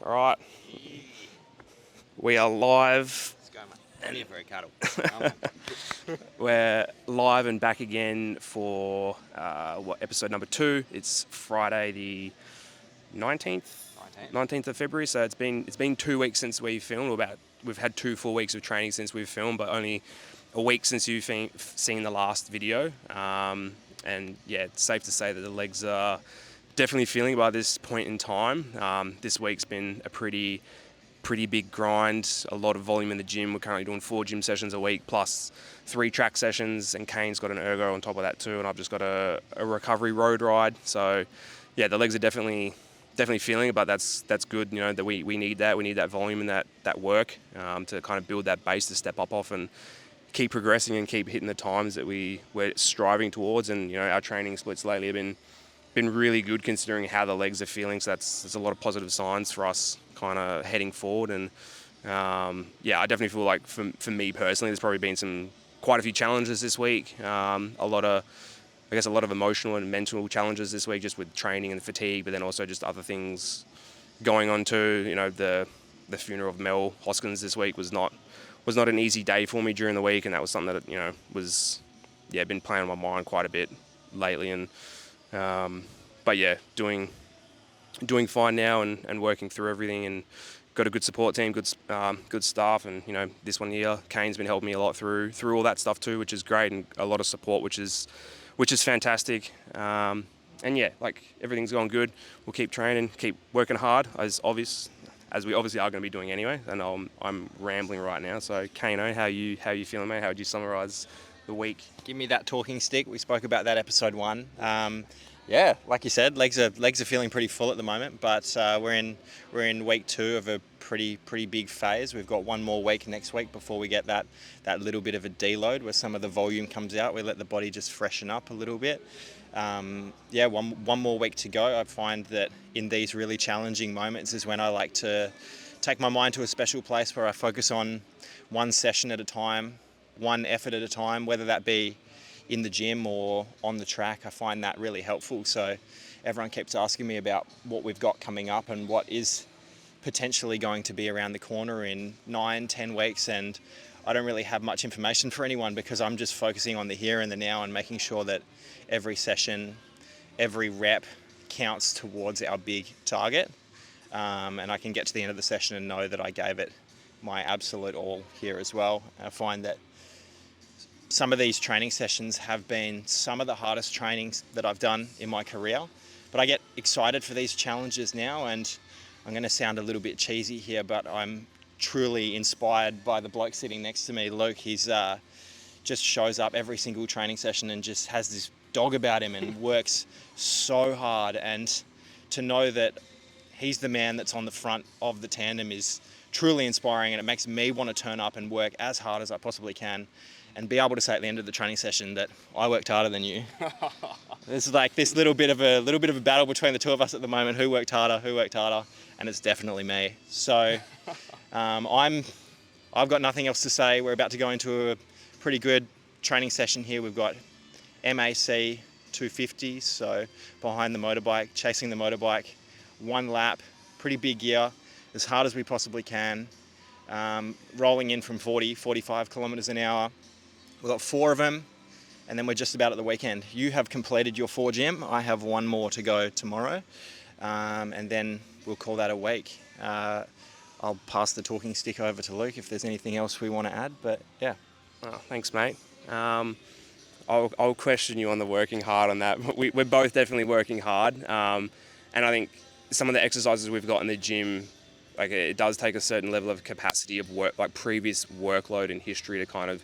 All right, we are live. Let's go, mate. I'm here for a cuddle. We're live and back again for episode number 2. It's Friday the 19th, 19th of February. So it's been 2 weeks since we filmed. We've had 2 full weeks of training since we've filmed, but only a week since you've seen the last video. And yeah, it's safe to say that the legs are definitely feeling by this point in time. This week's been a pretty big grind, a lot of volume in the gym. We're currently doing 4 gym sessions a week plus 3 track sessions, and Kane's got an ergo on top of that too, and I've just got a recovery road ride. So yeah, the legs are definitely feeling it, but that's good, you know, that we need that volume and that work to kind of build that base to step up off and keep progressing and keep hitting the times that we're striving towards. And you know, our training splits lately have been really good considering how the legs are feeling. So that's a lot of positive signs for us kind of heading forward. And yeah, I definitely feel like for me personally, there's probably been quite a few challenges this week. A lot of emotional and mental challenges this week, just with training and fatigue, but then also just other things going on too. You know, the funeral of Mel Hoskins this week was not an easy day for me during the week, and that was something that, you know, was been playing on my mind quite a bit lately. And but yeah, doing fine now and working through everything, and got a good support team, good staff, and you know, this one here, Kane's been helping me a lot through all that stuff too, which is great, and a lot of support, which is fantastic. And yeah, like, everything's going good. We'll keep training, keep working hard, as we obviously are going to be doing anyway. And I'm rambling right now. So Kano, how you feeling, mate? How would you summarise the week? Give me that talking stick. We spoke about that episode 1. Yeah, like you said, legs are feeling pretty full at the moment, but we're in week 2 of a pretty big phase. We've got one more week next week before we get that little bit of a deload where some of the volume comes out. We let the body just freshen up a little bit. Yeah, one more week to go. I find that in these really challenging moments is when I like to take my mind to a special place where I focus on one session at a time, one effort at a time, whether that be in the gym or on the track. I find that really helpful. So everyone keeps asking me about what we've got coming up and what is potentially going to be around the corner in 9-10 weeks, and I don't really have much information for anyone because I'm just focusing on the here and the now and making sure that every session, every rep counts towards our big target, and I can get to the end of the session and know that I gave it my absolute all here as well. I find that some of these training sessions have been some of the hardest trainings that I've done in my career, but I get excited for these challenges now, and I'm going to sound a little bit cheesy here, but I'm truly inspired by the bloke sitting next to me, Luke. He's just shows up every single training session and just has this dog about him and works so hard, and to know that he's the man that's on the front of the tandem is truly inspiring, and it makes me want to turn up and work as hard as I possibly can and be able to say at the end of the training session that I worked harder than you. There's like this little bit of a battle between the two of us at the moment. Who worked harder? And it's definitely me. So I've got nothing else to say. We're about to go into a pretty good training session here. We've got MAC 250, so behind the motorbike, chasing the motorbike, 1 lap, pretty big gear, as hard as we possibly can, rolling in from 45 kilometers an hour. We've got 4 of them, and then we're just about at the weekend. You have completed your 4 gym. I have 1 more to go tomorrow, and then we'll call that a week. I'll pass the talking stick over to Luke if there's anything else we want to add, but yeah. Oh, thanks, mate. I'll question you on the working hard on that. We're both definitely working hard, and I think some of the exercises we've got in the gym, like, it does take a certain level of capacity of work, like previous workload and history, to kind of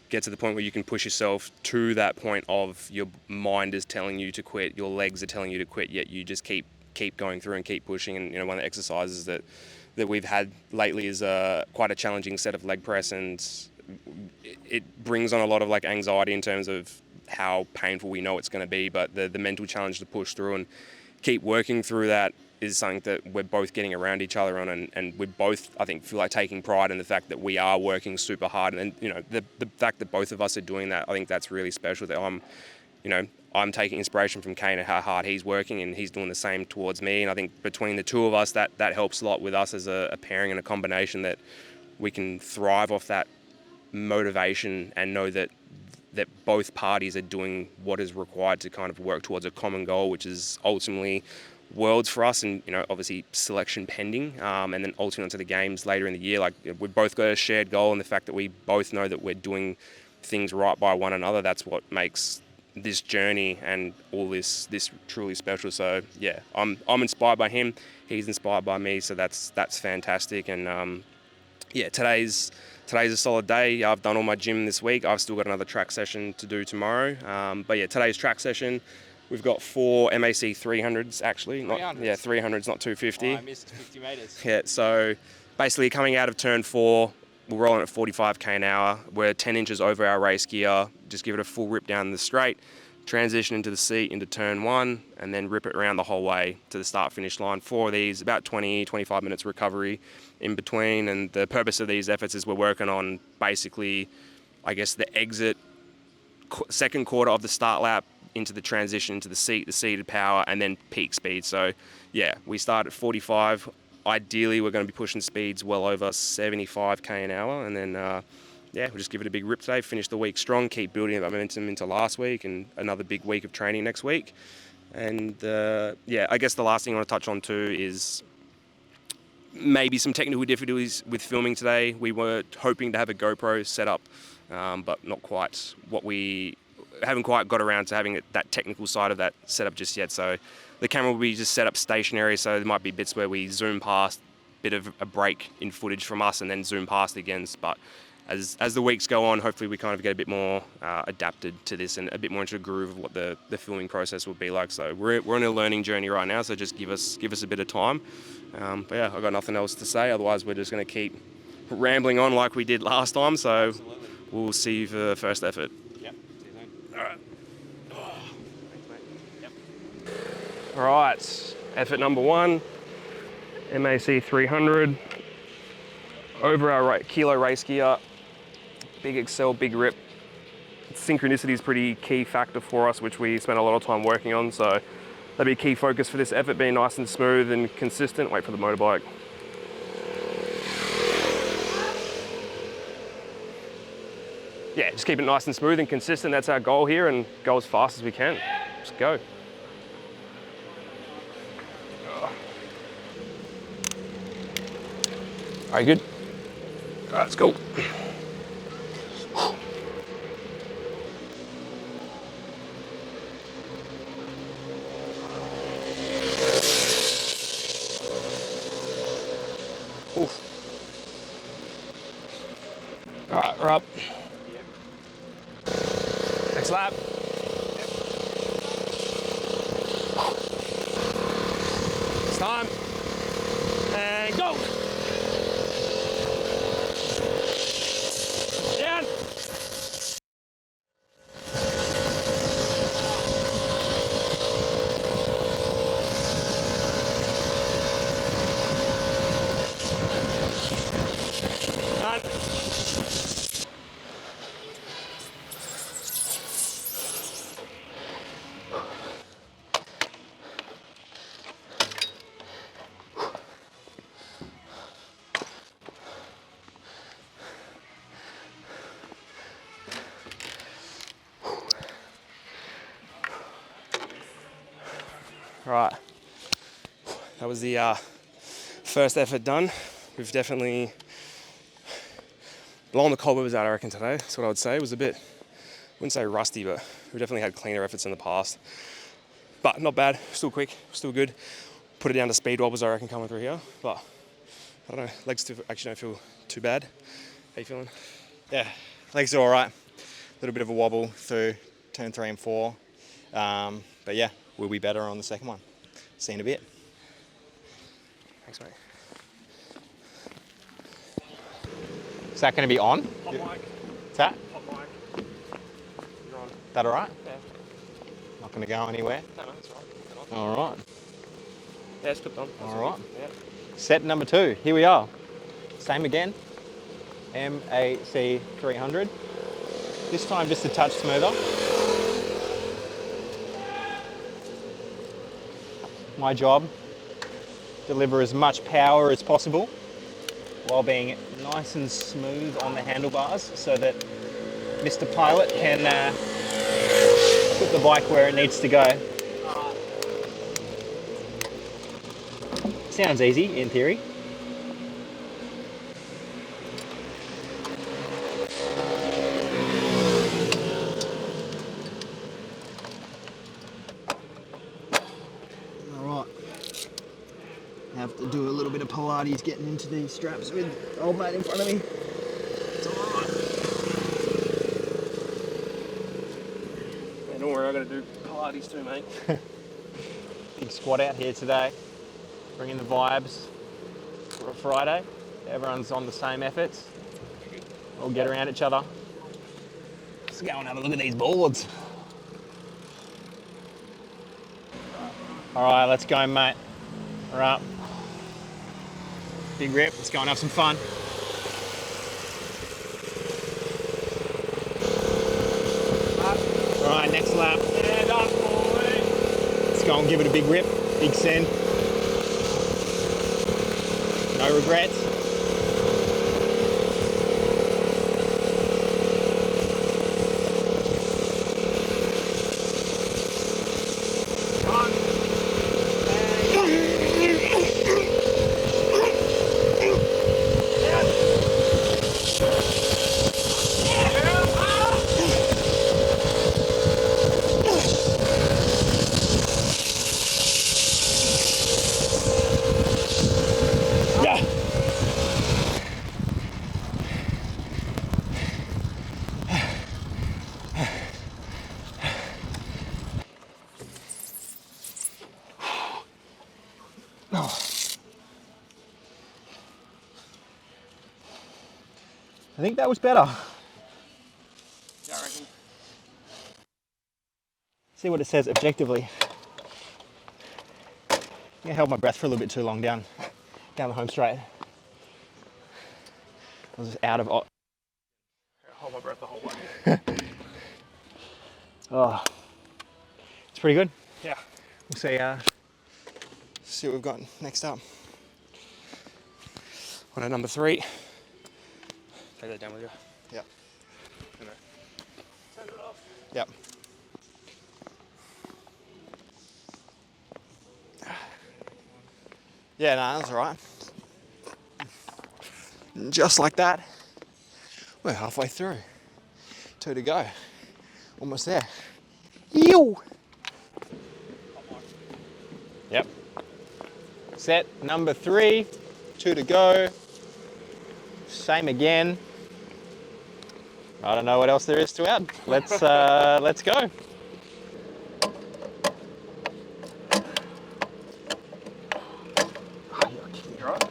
get to the point where you can push yourself to that point of your mind is telling you to quit, your legs are telling you to quit, yet you just keep going through and keep pushing. And you know, one of the exercises that we've had lately is quite a challenging set of leg press, and it brings on a lot of like anxiety in terms of how painful we know it's going to be, but the mental challenge to push through and keep working through that is something that we're both getting around each other on, and we both, I think, feel like taking pride in the fact that we are working super hard. And you know, the fact that both of us are doing that, I think that's really special, that I'm I'm taking inspiration from Kane and how hard he's working, and he's doing the same towards me. And I think between the two of us, that helps a lot with us as a pairing and a combination, that we can thrive off that motivation and know that both parties are doing what is required to kind of work towards a common goal, which is ultimately worlds for us, and obviously selection pending, and then ultimately onto the games later in the year. Like, we've both got a shared goal, and the fact that we both know that we're doing things right by one another, that's what makes this journey and all this truly special. So yeah, I'm inspired by him, he's inspired by me, so that's fantastic. And yeah, today's a solid day. I've done all my gym this week. I've still got another track session to do tomorrow, but yeah, today's track session, we've got 4 MAC 300s actually. 300s, not 250. I missed 50 metres. Yeah, so basically coming out of turn 4, we're rolling at 45k an hour. We're 10 inches over our race gear. Just give it a full rip down the straight, transition into the seat into turn 1, and then rip it around the whole way to the start-finish line. 4 of these, about 20-25 minutes recovery in between. And the purpose of these efforts is we're working on basically, I guess, the exit second quarter of the start lap into the transition to the seated power, and then peak speed. So yeah, we start at 45. Ideally, we're going to be pushing speeds well over 75k an hour, and then yeah, we'll just give it a big rip today, finish the week strong, keep building that momentum into last week, and another big week of training next week. And yeah, I guess the last thing I want to touch on too is maybe some technical difficulties with filming today. We were hoping to have a GoPro set up, but not quite haven't quite got around to having that technical side of that set up just yet. So the camera will be just set up stationary, so there might be bits where we zoom past, bit of a break in footage from us, and then zoom past again. But as the weeks go on, hopefully we kind of get a bit more adapted to this and a bit more into the groove of what the filming process will be like. So we're on a learning journey right now, so just give us a bit of time. But yeah, I've got nothing else to say. Otherwise, we're just going to keep rambling on like we did last time. So Absolutely. We'll see you for the first effort. Yep. See you soon. All right. Thanks, mate. Yep. All right. Effort number 1, MAC 300 over our kilo race gear. Big excel, big rip. Synchronicity is a pretty key factor for us, which we spend a lot of time working on. So that'll be a key focus for this effort, being nice and smooth and consistent. Wait for the motorbike. Yeah, just keep it nice and smooth and consistent. That's our goal here, and go as fast as we can. Just go. All right, good? All right, let's go. Oof. All right, we're up. Next lap. It's time. And go. Down. Done. Right, that was the first effort done. We've definitely blown the cobwebs out, I reckon, today. That's what I would say. It was a bit, I wouldn't say rusty, but we've definitely had cleaner efforts in the past. But not bad, still quick, still good. Put it down to speed wobbles, I reckon, coming through here. But I don't know, legs actually don't feel too bad. How you feeling? Yeah, legs are all right. A little bit of a wobble through turn 3 and 4. But yeah, we'll be better on the second one. See you in a bit. Thanks, mate. Is that going to be on? Hot mic. What's that? Hot mic. You're on. That all right? Yeah. Not going to go anywhere? No, that's all right. All right. Yeah, it's clipped on. All right. Yeah. Set number 2. Here we are. Same again. MAC 300. This time just a touch smoother. my job. Deliver as much power as possible while being nice and smooth on the handlebars so that Mr. Pilot can put the bike where it needs to go. Sounds easy in theory. Alright. Have to do a little bit of Pilates getting into these straps with old mate in front of me. It's alright. Yeah, don't worry, I got to do Pilates too, mate. Big squad out here today. Bringing the vibes for a Friday. Everyone's on the same efforts. All get around each other. Let's go and have a look at these boards. Alright, let's go, mate. Alright. Big rip, let's go and have some fun. Alright, next lap. Yeah, done, boy. Let's go and give it a big rip, big send. No regrets. I think that was better. Yeah, I reckon. See what it says objectively. I held my breath for a little bit too long down the home straight. I was just out of. Hold my breath the whole way. Oh, it's pretty good. Yeah. We'll see what we've got next up. On at number 3. Take that down with you. Yep. Turn it off. Yep. Yeah, no, that's all right. Just like that, we're halfway through. 2 to go. Almost there. Ew! Yep. Set number 3, 2 to go. Same again. I don't know what else there is to add. Let's go. You right?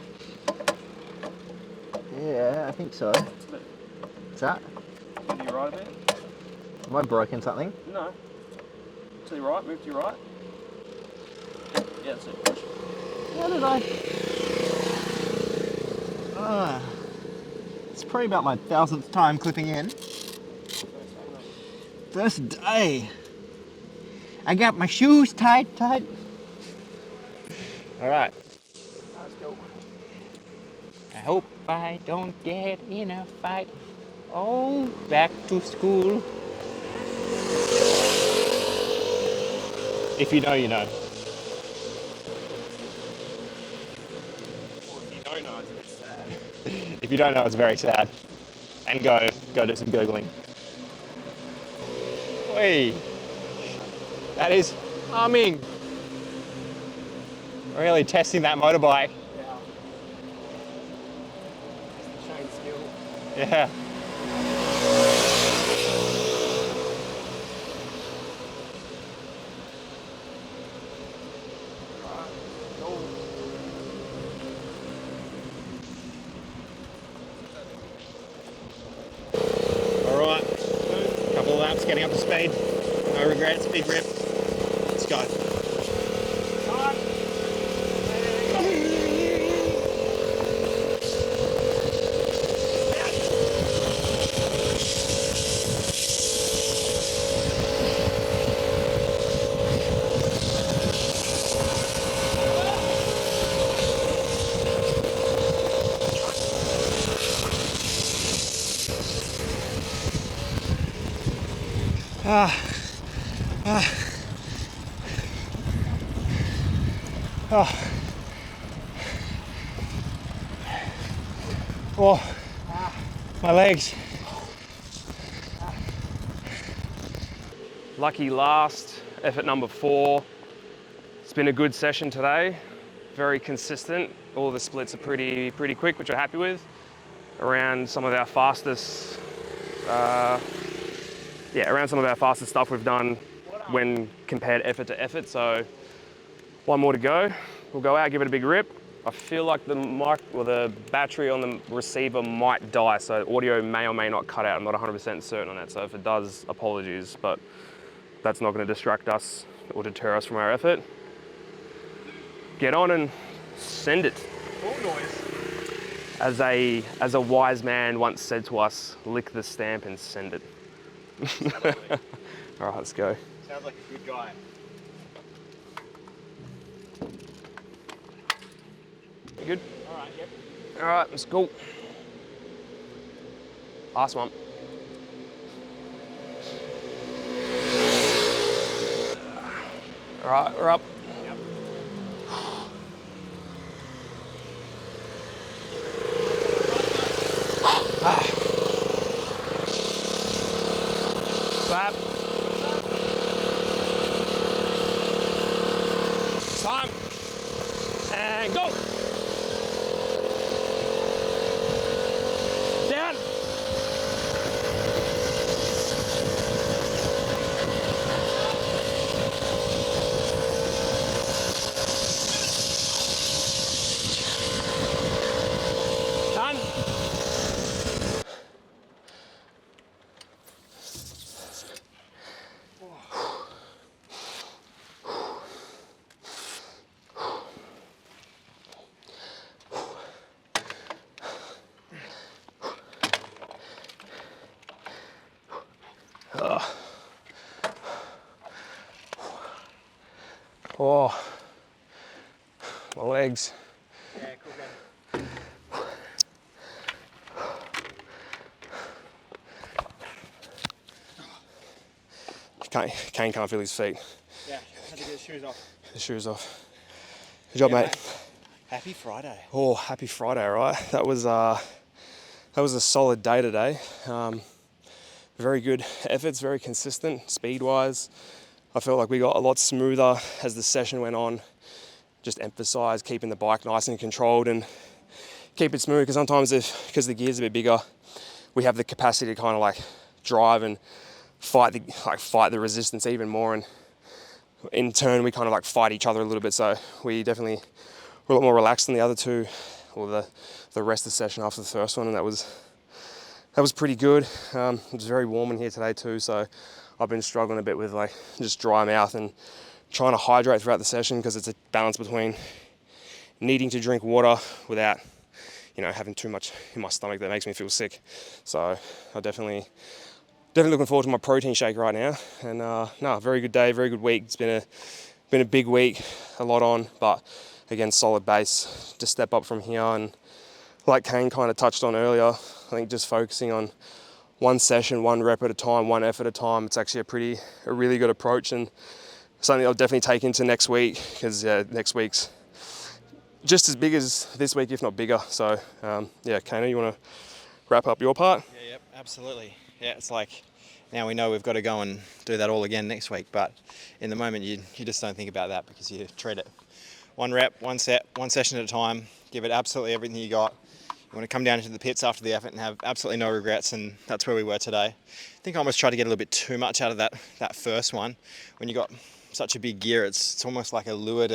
Yeah, I think so. What's that? You right a bit? Have I broken something? No. To your right, move to your right. Yeah, that's it. Push. How did I? It's probably about my 1000th time clipping in. First day. I got my shoes tied. All right. Let's go. I hope I don't get in a fight. Oh, back to school. If you know, you know. If you don't know, it's very sad. And go do some Googling. Oi! That is humming. Really testing that motorbike. Yeah. Showing skill. Yeah. Alright. Couple of laps, getting up to speed. No regrets, big rip. Let's go. Oh, my legs. Lucky last, effort number 4. It's been a good session today, very consistent. All the splits are pretty quick, which we're happy with. Around some of our fastest, around some of our fastest stuff we've done when compared effort to effort. So 1 more to go. We'll go out, give it a big rip. I feel like the mic or the battery on the receiver might die, so audio may or may not cut out. I'm not 100% certain on that, so if it does, apologies, but that's not going to distract us or deter us from our effort. Get on and send it. All noise. As a wise man once said to us, lick the stamp and send it. All right, let's go. Sounds like a good guy. You good? All right, yep. All right, let's go. Last one. All right, we're up. Yep. Clap. Time. And go. Down. Done. Oh, my legs. Yeah, cool, man. Kane can't feel his feet. Yeah, had to get his shoes off. His shoes off. Good job, mate. Happy Friday. Oh, happy Friday, right? That was a solid day today. Very good efforts, very consistent, speed-wise. I felt like we got a lot smoother as the session went on. Just emphasised keeping the bike nice and controlled and keep it smooth, because sometimes because the gear's a bit bigger, we have the capacity to kind of like drive and fight the resistance even more, and in turn we kind of like fight each other a little bit. So we definitely were a lot more relaxed than the other two, or the rest of the session after the first one, and that was pretty good. It was very warm in here today too, so I've been struggling a bit with like just dry mouth and trying to hydrate throughout the session, because it's a balance between needing to drink water without, having too much in my stomach that makes me feel sick. So I definitely looking forward to my protein shake right now. And very good day, very good week. It's been a big week, a lot on, but again, solid base to step up from here. And like Kane kind of touched on earlier, I think just focusing on one session, one rep at a time, one effort at a time, it's actually a really good approach, and something I'll definitely take into next week, because next week's just as big as this week, if not bigger. So Kano, you want to wrap up your part? Yeah, yep, absolutely. Yeah, it's like now we know we've got to go and do that all again next week, but in the moment you just don't think about that, because you treat it one rep, one set, one session at a time, give it absolutely everything you got. You want to come down into the pits after the effort and have absolutely no regrets, and that's where we were today. I think I almost tried to get a little bit too much out of that first one. When you got such a big gear, it's almost like a lure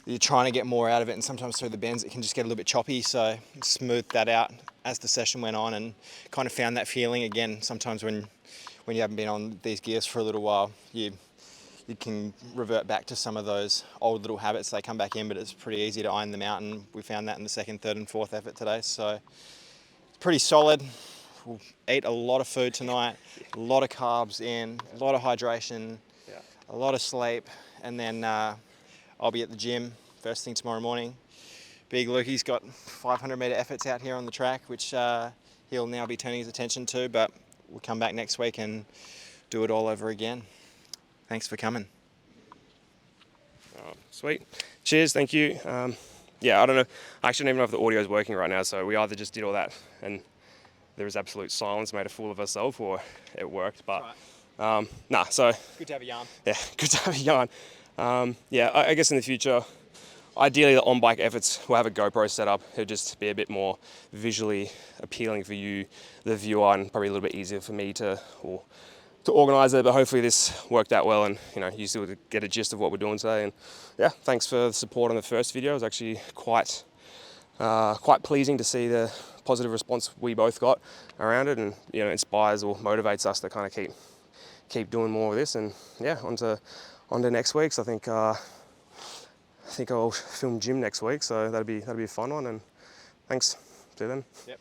you're trying to get more out of it, and sometimes through the bends it can just get a little bit choppy, so smoothed that out as the session went on, and kind of found that feeling again. Sometimes when you haven't been on these gears for a little while, you can revert back to some of those old little habits. They come back in, but it's pretty easy to iron them out, and we found that in the second, third and fourth effort today. So it's pretty solid. We'll eat a lot of food tonight, a lot of carbs in, a lot of hydration, a lot of sleep, and then I'll be at the gym first thing tomorrow morning. Big Lukey's got 500 metre efforts out here on the track, which he'll now be turning his attention to, but we'll come back next week and do it all over again. Thanks for coming. Sweet. Cheers. Thank you. Yeah, I don't know. I actually don't even know if the audio is working right now. So we either just did all that and there was absolute silence, made a fool of ourselves, or it worked. But nah. So Good to have a yarn. yeah, good to have a yarn. Yeah, I guess in the future, ideally the on-bike efforts will have a GoPro set up. It'll just be a bit more visually appealing for you, the viewer, and probably a little bit easier for me to organise it. But hopefully this worked out well, and you still get a gist of what we're doing today. And yeah, thanks for the support on the first video. It was actually quite pleasing to see the positive response we both got around it, and inspires or motivates us to kind of keep doing more of this. And yeah, on to next week. So I think I'll film gym next week, so that'll be a fun one. And thanks. See you then. Yep.